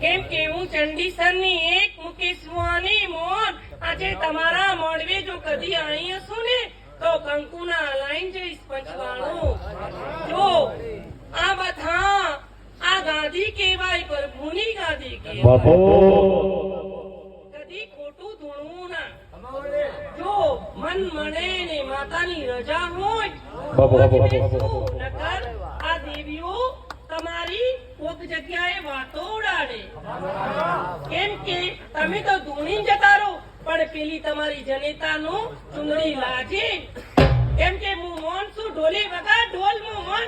કેમ કે હું ચંડીસરની એક મુકેશ સુહાની મોર આજે તમારા મોડવે જો કદી આવી હશું ને તો કંકુના લાઈન જઈશ પંચવાણું. જો આ બધા આ ગાદી કહેવાય પ્રભુની ગાદી કહેવાય. કદી ખોટું ધૂણવું ના. જો મન મળે ને માતાની રજા હોય નકર આ દેવીઓ તમારી કોક જગ્યાએ વાતો ઉડાડે. કેમ કે તમે તો ધૂણી જતા રહો પણ પેલી તમારી જનેતાનું ચુંદડી લાજે. કેમ કે હું મોન છું ઢોલી વગર ઢોલ હું મોન.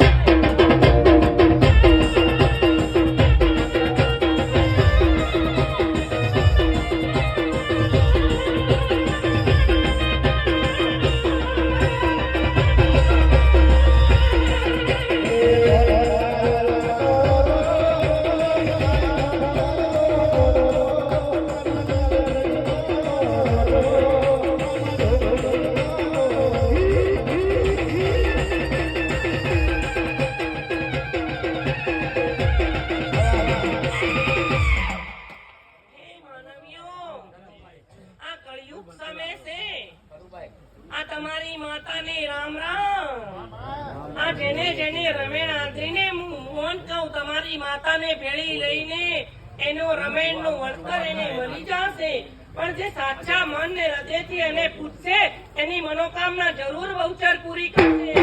આ તમારી માતાને રામ રામ. આ જેને જેને રમેણ આંધળીને હું મોન કહું તમારી માતાને ભેળી લઈને એનો રમેણનું વળતર એને મળી જશે. પણ જે સાચા મન ને હૃદયથી એને પૂછશે એની મનોકામના જરૂર વહુચર પૂરી કરશે.